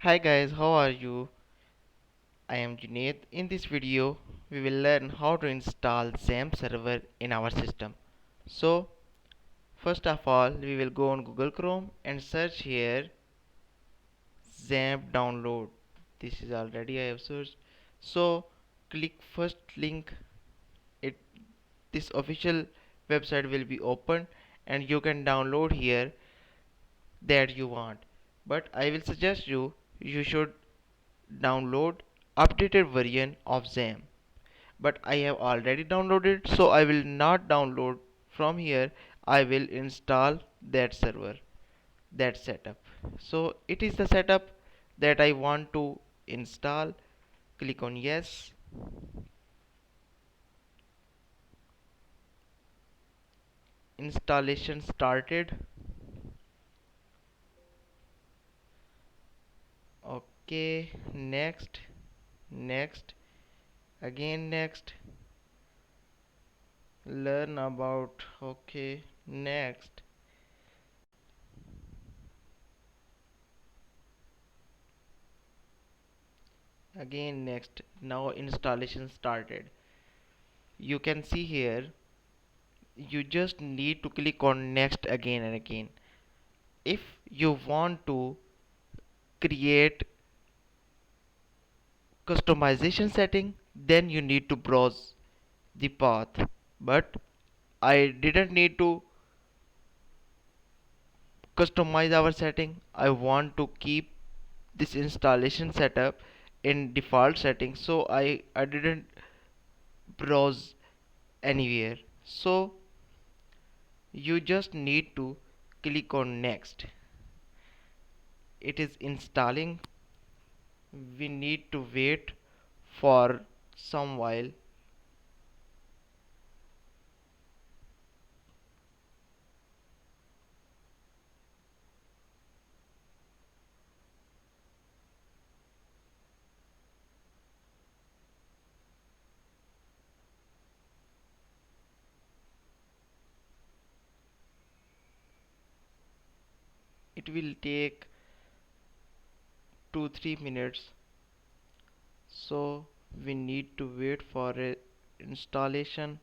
Hi guys, how are you? I am Junaid. In this video, we will learn how to install Xampp server in our system. So, first of all, we will go on Google Chrome and search here Xampp download. This is already I have searched. So, click first link. It this official website will be open and you can download here that you want. But I will suggest you should download updated version of Xampp. But I have already downloaded, so I will not download from here. I will install that server, that setup. So it is the setup that I want to install. Click on yes. Installation started. Okay, next, next, again next. Learn about, okay, next. Again next. Now installation started. You can see here you just need to click on next again and again. If you want to create customization setting, then you need to browse the path. But I didn't need to customize our setting. I want to keep this installation setup in default settings, so I didn't browse anywhere. So you just need to click on next. It is installing. We need to wait for some while. It will take 2-3 minutes, so we need to wait for a installation.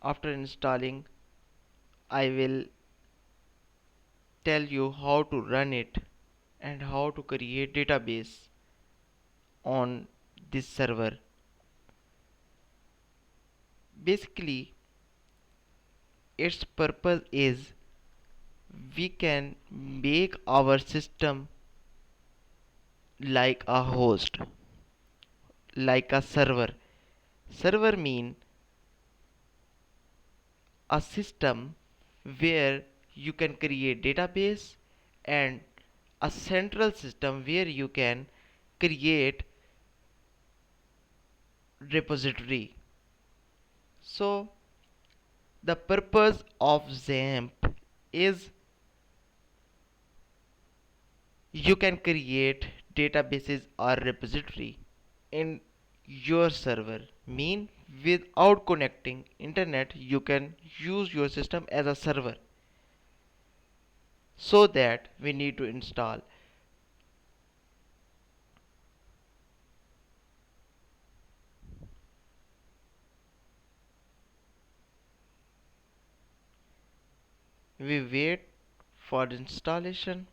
After installing, I will tell you how to run it and how to create database on this server. Basically, its purpose is we can make our system like a host, like a server. Server mean a system where you can create database and a central system where you can create repository. So the purpose of Xampp is you can create databases or repository in your server. Mean without connecting internet you can use your system as a server. So that we need to install. We wait for installation.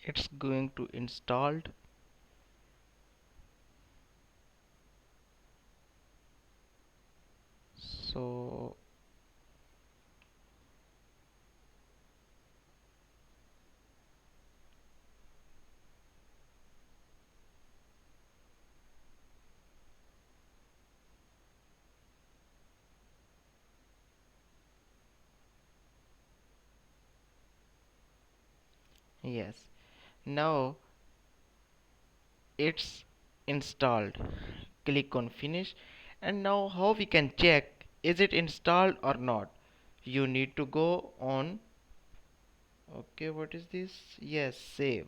it's going to installed. So yes, now it's installed. Click on finish, and now how we can check is it installed or not? You need to go on, okay, what is this? Yes, save.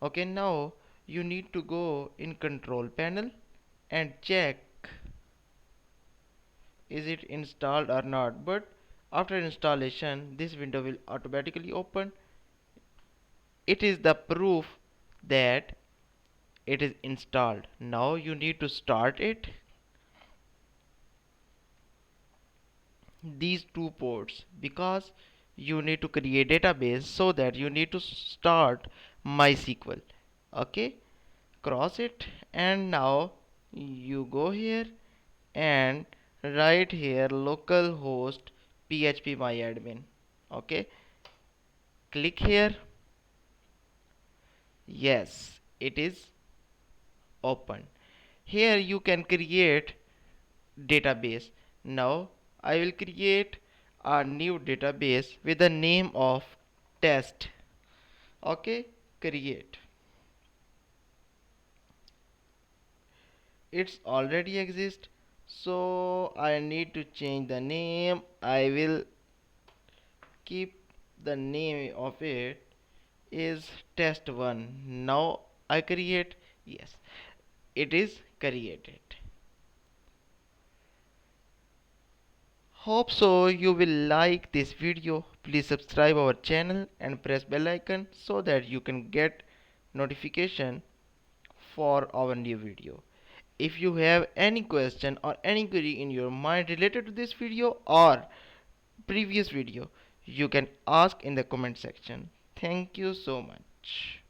Okay, now you need to go in control panel and check is it installed or not. But after installation this window will automatically open. It is the proof that it is installed. Now you need to start it. These two ports, because you need to create database, so that you need to start MySQL. Okay, cross it, and now you go here and write here localhost php myadmin. Okay, click here. Yes, it is open. Here you can create database. Now I will create a new database with the name of test. Okay, create. It's already exist, so I need to change the name. I will keep the name of it is test 1. Now I create. Yes, it is created. Hope so you will like this video. Please subscribe our channel and press bell icon so that you can get notification for our new video. If you have any question or any query in your mind related to this video or previous video, you can ask in the comment section. Thank you so much.